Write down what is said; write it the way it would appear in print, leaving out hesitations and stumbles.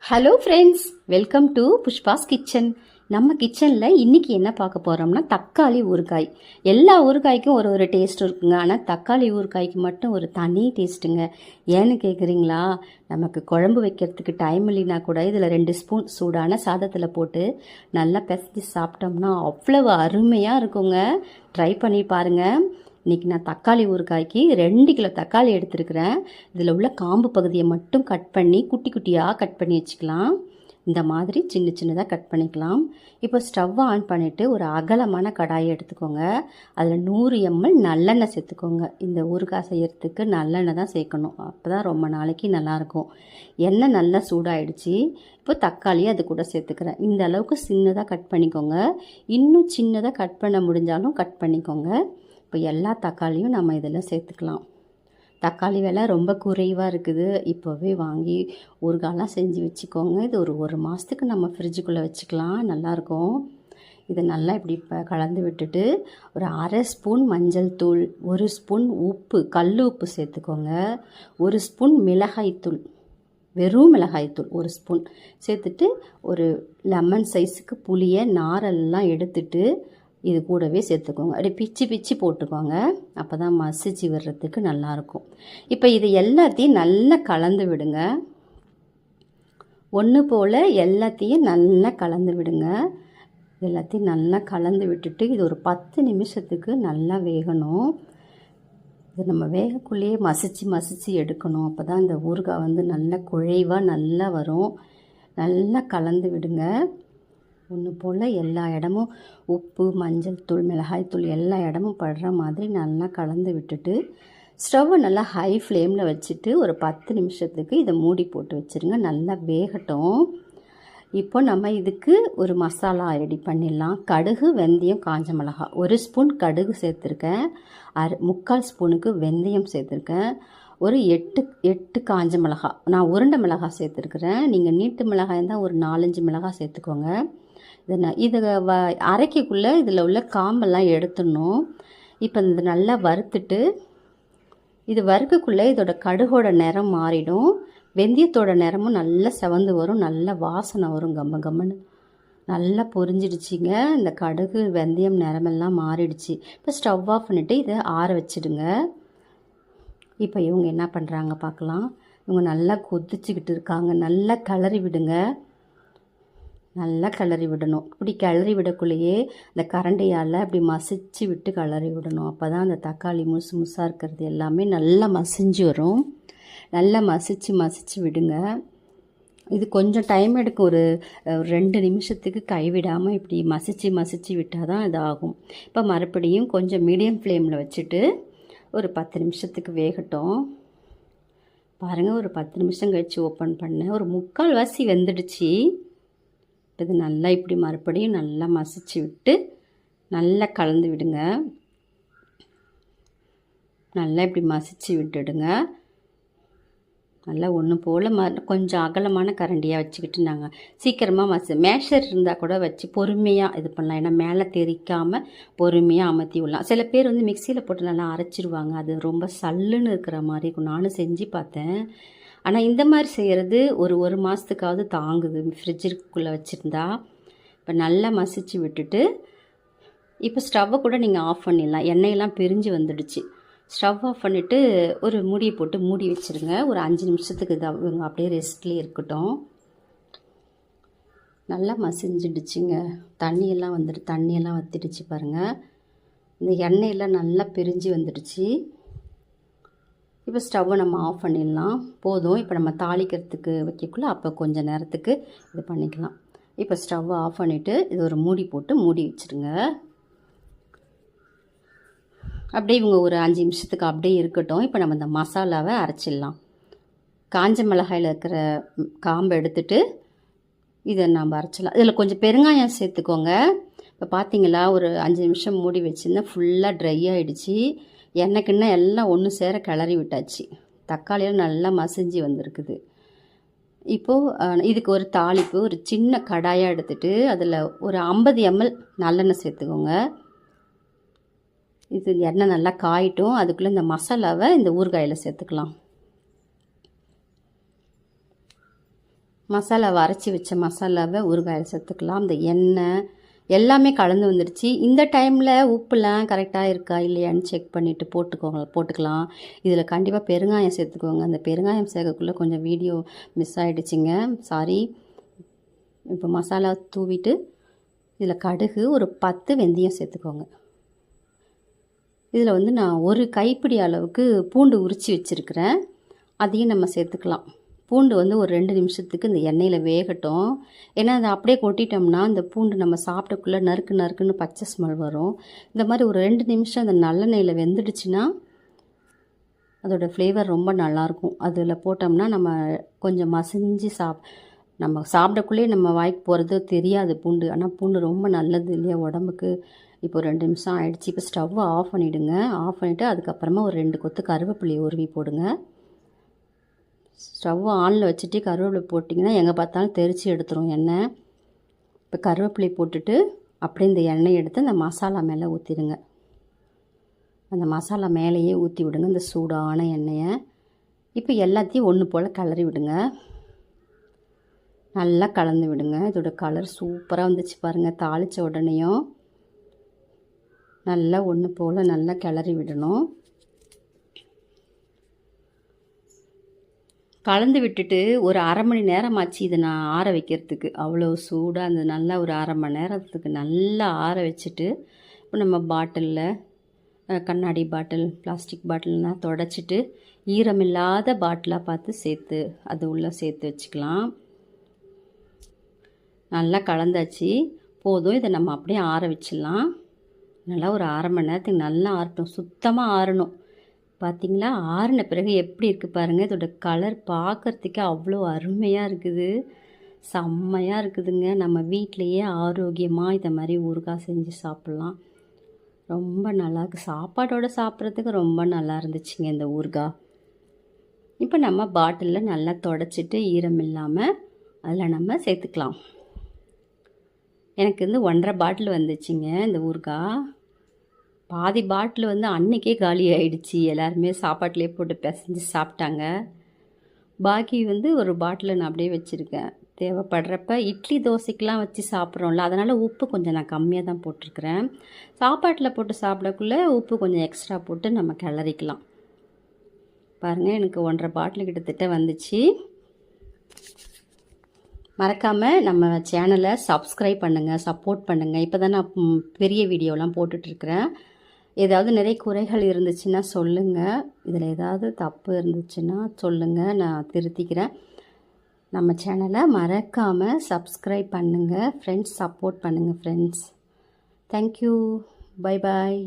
Hello friends, welcome to Pushpa's kitchen. நம்ம கிச்சனில் இன்றைக்கி என்ன பார்க்க போகிறோம்னா தக்காளி ஊறுகாய். எல்லா ஊறுகாய்க்கும் ஒரு ஒரு டேஸ்ட் இருக்குங்க, ஆனால் தக்காளி ஊறுகாய்க்கு மட்டும் ஒரு தனி டேஸ்ட்டுங்க. ஏன்னு கேட்குறீங்களா? நமக்கு குழம்பு வைக்கிறதுக்கு டைம் இல்லைனா கூட இதில் 2 ஸ்பூன் சூடான சாதத்தில் போட்டு நல்லா பிசைஞ்சு சாப்பிட்டோம்னா அவ்வளவு அருமையாக இருக்குங்க. ட்ரை பண்ணி பாருங்கள். இன்றைக்கி நான் தக்காளி ஊறுகாய்க்கு 2 கிலோ தக்காளி எடுத்துருக்கிறேன். இதில் உள்ள காம்பு பகுதியை மட்டும் கட் பண்ணி குட்டி குட்டியாக கட் பண்ணி வச்சுக்கலாம். இந்த மாதிரி சின்ன சின்னதாக கட் பண்ணிக்கலாம். இப்போ ஸ்டவ்வை ஆன் பண்ணிவிட்டு ஒரு அகலமான கடாயை எடுத்துக்கோங்க. அதில் 100 ml நல்லெண்ணெய் சேர்த்துக்கோங்க. இந்த ஊறுகாய் செய்கிறதுக்கு நல்லெண்ணெய் தான் சேர்க்கணும், அப்போ தான் ரொம்ப நாளைக்கு நல்லாயிருக்கும். எண்ணெய் நல்லா சூடாயிடுச்சு. இப்போ தக்காளியை அது கூட சேர்த்துக்கிறேன். இந்த அளவுக்கு சின்னதாக கட் பண்ணிக்கோங்க. இன்னும் சின்னதாக கட் பண்ண முடிஞ்சாலும் கட் பண்ணிக்கோங்க. இப்போ எல்லா தக்காளியும் நம்ம இதில் சேர்த்துக்கலாம். தக்காளி விலை ரொம்ப குறைவாக இருக்குது. இப்போவே வாங்கி ஊறுகாயெலாம் செஞ்சு வச்சுக்கோங்க. இது ஒரு மாதத்துக்கு நம்ம ஃப்ரிட்ஜுக்குள்ளே வச்சுக்கலாம், நல்லாயிருக்கும். இதை நல்லா இப்படி இப்போ கலந்து விட்டுட்டு ஒரு 1/2 ஸ்பூன் மஞ்சள் தூள், 1 ஸ்பூன் உப்பு, கல் உப்பு சேர்த்துக்கோங்க. 1 ஸ்பூன் மிளகாய்த்தூள், வெறும் மிளகாய்த்தூள் 1 ஸ்பூன் சேர்த்துட்டு ஒரு லெமன் சைஸுக்கு புளியை நாரெல்லாம் எடுத்துட்டு இது கூடவே சேர்த்துக்கோங்க. அப்படியே பிச்சு பிச்சு போட்டுக்கோங்க, அப்போ தான் மசிச்சு விடுறதுக்கு நல்லாயிருக்கும். இப்போ இது எல்லாத்தையும் நல்லா கலந்து விடுங்க. ஒன்று போல் எல்லாத்தையும் நல்லா கலந்து விடுங்க. எல்லாத்தையும் நல்லா கலந்து விட்டுட்டு இது ஒரு 10 நிமிஷத்துக்கு நல்லா வேகணும். இது நம்ம வேகக்குள்ளேயே மசிச்சு எடுக்கணும், அப்போ தான் இந்த ஊறுகாய் வந்து நல்லா குழைவாக நல்லா வரும். நல்லா கலந்து விடுங்க. ஒன்று போல் எல்லா இடமும் உப்பு, மஞ்சள் தூள், மிளகாய்த்தூள் எல்லா இடமும் படுற மாதிரி நல்லா கலந்து விட்டுட்டு ஸ்டவ்வை நல்லா ஹை ஃப்ளேமில் வச்சுட்டு ஒரு 10 நிமிஷத்துக்கு இதை மூடி போட்டு வச்சுருங்க. நல்லா வேகட்டும். இப்போ நம்ம இதுக்கு ஒரு மசாலா ரெடி பண்ணிடலாம். கடுகு, வெந்தயம், காஞ்ச மிளகாய். 1 ஸ்பூன் கடுகு சேர்த்துருக்கேன். 3/4 ஸ்பூனுக்கு வெந்தயம் சேர்த்துருக்கேன். ஒரு 8 காஞ்ச மிளகாய். நான் உருண்டை மிளகாய் சேர்த்துருக்குறேன். நீங்கள் நீட்டு மிளகாய் இருந்தால் ஒரு 4-5 மிளகாய் சேர்த்துக்கோங்க. இதை அரைக்கக்குள்ளே இதில் உள்ள காம்பெல்லாம் எடுத்துடணும். இப்போ இது நல்லா வறுத்துட்டு இது வறுக்கக்குள்ளே இதோட கடுகோட நிறம் மாறிடும். வெந்தயத்தோட நிறமும் நல்லா செவந்து வரும், நல்ல வாசனை வரும், கம்மன்னு நல்லா பொரிஞ்சிடுச்சிங்க. இந்த கடுகு வெந்தயம் நிறமெல்லாம் மாறிடுச்சு. இப்போ ஸ்டவ் ஆஃப் பண்ணிவிட்டு இதை ஆற வச்சிடுங்க. இப்போ இவங்க என்ன பண்ணுறாங்க பார்க்கலாம். இவங்க நல்லா கொதிச்சுக்கிட்டு இருக்காங்க. நல்லா கிளறி விடுங்க. நல்லா கிளறி விடணும். இப்படி கிளறி விடக்குள்ளேயே இந்த கரண்டியால் அப்படி மசிச்சு விட்டு கிளறி விடணும். அப்போ தான் அந்த தக்காளி முசாக இருக்கிறது எல்லாமே நல்லா மசிஞ்சு வரும். நல்லா மசிச்சு விடுங்க. இது கொஞ்சம் டைம் எடுக்கும். ஒரு 2 நிமிஷத்துக்கு கைவிடாமல் இப்படி மசிச்சு விட்டால் தான் இது ஆகும். இப்போ மறுபடியும் கொஞ்சம் மீடியம் ஃப்ளேமில் வச்சுட்டு ஒரு 10 நிமிஷத்துக்கு வேகட்டும். பாருங்கள், ஒரு 10 நிமிஷம் கழித்து ஓப்பன் பண்ணேன். ஒரு 3/4 வெந்துடுச்சு. இது நல்லா இப்படி மறுபடியும் நல்லா மசிச்சு விட்டு நல்லா கலந்து விடுங்க. நல்லா இப்படி மசிச்சு விட்டுடுங்க. நல்லா ஒன்று போல் கொஞ்சம் அகலமான கரண்டியாக வச்சுக்கிட்டு நாங்கள் சீக்கிரமாக மேஷர் இருந்தால் கூட வச்சு பொறுமையாக இது பண்ணலாம். ஏன்னா மேலே தெரிக்காமல் பொறுமையாக அமர்த்தி விடலாம். சில பேர் வந்து மிக்சியில் போட்டு நல்லா அரைச்சிடுவாங்க. அது ரொம்ப சல்லுன்னு இருக்கிற மாதிரி இருக்கும். நானும் செஞ்சு பார்த்தேன். ஆனால் இந்த மாதிரி செய்கிறது ஒரு மாதத்துக்காவது தாங்குது ஃப்ரிட்ஜுக்குள்ளே வச்சுருந்தா. இப்போ நல்லா மசிச்சு விட்டுட்டு இப்போ ஸ்டவ்வை கூட நீங்கள் ஆஃப் பண்ணிடலாம். எண்ணெயெல்லாம் பிரிஞ்சு வந்துடுச்சு. ஸ்டவ் ஆஃப் பண்ணிவிட்டு ஒரு மூடியை போட்டு மூடி வச்சுருங்க. ஒரு 5 நிமிஷத்துக்கு இவங்க அப்படியே ரெஸ்ட்லேயே இருக்கட்டும். நல்லா மசிஞ்சிடுச்சுங்க. தண்ணியெல்லாம் வற்றிடுச்சு பாருங்கள். இந்த எண்ணெயெல்லாம் நல்லா பிரிஞ்சு வந்துடுச்சு. இப்போ ஸ்டவ்வை நம்ம ஆஃப் பண்ணிடலாம். போதும். இப்போ நம்ம தாளிக்கிறதுக்கு வைக்கக்குள்ளே அப்போ கொஞ்சம் நேரத்துக்கு இது பண்ணிக்கலாம். இப்போ ஸ்டவ்வை ஆஃப் பண்ணிவிட்டு இது ஒரு மூடி போட்டு மூடி வச்சுருங்க. அப்படியே இவங்க ஒரு 5 நிமிஷத்துக்கு அப்படியே இருக்கட்டும். இப்போ நம்ம இந்த மசாலாவை அரைச்சிடலாம். காஞ்ச மிளகாயில் இருக்கிற காம்பை எடுத்துட்டு இதை நம்ம அரைச்சிடலாம். இதில் கொஞ்சம் பெருங்காயம் சேர்த்துக்கோங்க. இப்போ பார்த்தீங்களா, ஒரு 5 நிமிஷம் மூடி வச்சுருந்தேன். ஃபுல்லாக ட்ரை ஆகிடுச்சு. எண்ணெய்க்குன்னா எல்லாம் ஒன்று சேர கிளறி விட்டாச்சு. தக்காளியெல்லாம் நல்லா மசிஞ்சு வந்திருக்குது. இப்போது இதுக்கு ஒரு தாளிப்பு, ஒரு சின்ன கடாயாக எடுத்துகிட்டு அதில் ஒரு 50 ml நல்லெண்ணெய் சேர்த்துக்கோங்க. இது எண்ணெய் நல்லா காயிட்டும். அதுக்குள்ளே இந்த மசாலாவை இந்த ஊறுகாயில் சேர்த்துக்கலாம். மசாலாவை அரைச்சி வச்ச மசாலாவை ஊறுகாயில் சேர்த்துக்கலாம். இந்த எண்ணெய் எல்லாமே கலந்து வந்துடுச்சு. இந்த டைமில் உப்புலாம் கரெக்டாக இருக்கா இல்லையான்னு செக் பண்ணிவிட்டு போட்டுக்கலாம். இதில் கண்டிப்பாக பெருங்காயம் சேர்த்துக்கோங்க. அந்த பெருங்காயம் சேர்க்கக்குள்ளே கொஞ்சம் வீடியோ மிஸ் ஆகிடுச்சிங்க, சாரி. இப்போ மசாலா தூவிட்டு இதில் கடுகு ஒரு 10 வெந்தயம் சேர்த்துக்கோங்க. இதில் வந்து நான் ஒரு கைப்பிடி அளவுக்கு பூண்டு உரித்து வச்சுருக்கிறேன், அதையும் நம்ம சேர்த்துக்கலாம். பூண்டு வந்து ஒரு 2 நிமிஷத்துக்கு இந்த எண்ணெயில் வேகட்டும். ஏன்னா அதை அப்படியே கொட்டிட்டோம்னா இந்த பூண்டு நம்ம சாப்பிட்டக்குள்ளே நறுக்குன்னு பச்சை ஸ்மெல் வரும். இந்த மாதிரி ஒரு 2 நிமிஷம் அந்த நல்லெண்ணெயில் வெந்துடுச்சுன்னா அதோடய ஃப்ளேவர் ரொம்ப நல்லாயிருக்கும். அதில் போட்டோம்னா நம்ம கொஞ்சம் மசிஞ்சு நம்ம சாப்பிடக்குள்ளேயே நம்ம வாய்க்கு போகிறது தெரியாது பூண்டு. ஆனால் பூண்டு ரொம்ப நல்லது இல்லையா உடம்புக்கு. இப்போ 2 நிமிஷம் ஆகிடுச்சி. இப்போ ஸ்டவ்வை ஆஃப் பண்ணிவிடுங்க. ஆஃப் பண்ணிவிட்டு அதுக்கப்புறமா ஒரு 2 கொத்து கருவேப்பிலையை உருவி போடுங்க. ஸ்டவ்வை ஆனில் வச்சுட்டு கருவேப்பிலை போட்டிங்கன்னா எங்கே பார்த்தாலும் தெரித்து எடுத்துரும் எண்ணெய். இப்போ கருவேப்பிலை போட்டுட்டு அப்படியே இந்த எண்ணெய் எடுத்து அந்த மசாலா மேலே ஊற்றிடுங்க. அந்த மசாலா மேலேயே ஊற்றி விடுங்க இந்த சூடான எண்ணெயை. இப்போ எல்லாத்தையும் ஒன்று போல் கிளறி விடுங்க. நல்லா கலந்து விடுங்க. இதோட கலர் சூப்பராக வந்துச்சு பாருங்கள். தாளித்த உடனேயும் நல்லா ஒன்று போல் நல்லா கிளறி விடணும். கலந்து விட்டுட்டு ஒரு 1/2 மணி நேரம் ஆச்சு இதை நான் ஆற வைக்கிறதுக்கு. அவ்வளோ சூடாக அந்த நல்லா ஒரு 1/2 மணி நேரத்துக்கு நல்லா ஆற வச்சுட்டு இப்போ நம்ம பாட்டிலில் கண்ணாடி பாட்டில், பிளாஸ்டிக் பாட்டில்லாம் தொடச்சிட்டு ஈரமில்லாத பாட்டிலாக பார்த்து அது உள்ளே சேர்த்து வச்சுக்கலாம். நல்லா கலந்தாச்சு, போதும். இதை நம்ம அப்படியே ஆற வச்சிடலாம். நல்லா ஒரு 1/2 மணி நேரத்துக்கு நல்லா ஆறட்டும், சுத்தமாக ஆறணும். பார்த்திங்களா, ஆறின பிறகு எப்படி இருக்குது பாருங்கள். இதோட கலர் பார்க்குறதுக்கே அவ்வளோ அருமையாக இருக்குது, செம்மையாக இருக்குதுங்க. நம்ம வீட்டிலையே ஆரோக்கியமாக இதை மாதிரி ஊறுகாய் செஞ்சு சாப்பிட்லாம். ரொம்ப நல்லாயிருக்கு. சாப்பாட்டோடு சாப்பிட்றதுக்கு ரொம்ப நல்லா இருந்துச்சுங்க இந்த ஊறுகாய். இப்போ நம்ம பாட்டிலில் நல்லா தொடச்சிட்டு ஈரம் இல்லாமல் அதில் நம்ம சேர்த்துக்கலாம். எனக்கு வந்து 1.5 பாட்டில் வந்துச்சுங்க இந்த ஊறுகாய். பாதி பாட்டில் வந்து அன்றைக்கே காலி ஆகிடுச்சி. எல்லாருமே சாப்பாட்டிலே போட்டு பிசைஞ்சு சாப்பிட்டாங்க. பாக்கி வந்து ஒரு பாட்டில் நான் அப்படியே வச்சுருக்கேன். தேவைப்படுறப்ப இட்லி தோசைக்கெலாம் வச்சு சாப்பிட்றோம்ல, அதனால் உப்பு கொஞ்சம் நான் கம்மியாக தான் போட்டிருக்கிறேன். சாப்பாட்டில் போட்டு சாப்பிடக்குள்ளே உப்பு கொஞ்சம் எக்ஸ்ட்ரா போட்டு நம்ம கிளறிக்கலாம். பாருங்கள், எனக்கு 1.5 பாட்டில் கிட்டத்தட்ட வந்துச்சு. மறக்காமல் நம்ம சேனலை சப்ஸ்கிரைப் பண்ணுங்கள், சப்போர்ட் பண்ணுங்கள். இப்போ தான் நான் பெரிய வீடியோலாம் போட்டுட்ருக்கிறேன். ஏதாவது நிறைய குறைகள் இருந்துச்சுன்னா சொல்லுங்கள். இதில் ஏதாவது தப்பு இருந்துச்சுன்னா சொல்லுங்கள், நான் திருத்திக்கிறேன். நம்ம சேனலை மறக்காமல் சப்ஸ்கிரைப் பண்ணுங்கள் ஃப்ரெண்ட்ஸ், சப்போர்ட் பண்ணுங்கள் ஃப்ரெண்ட்ஸ். Thank you, bye bye.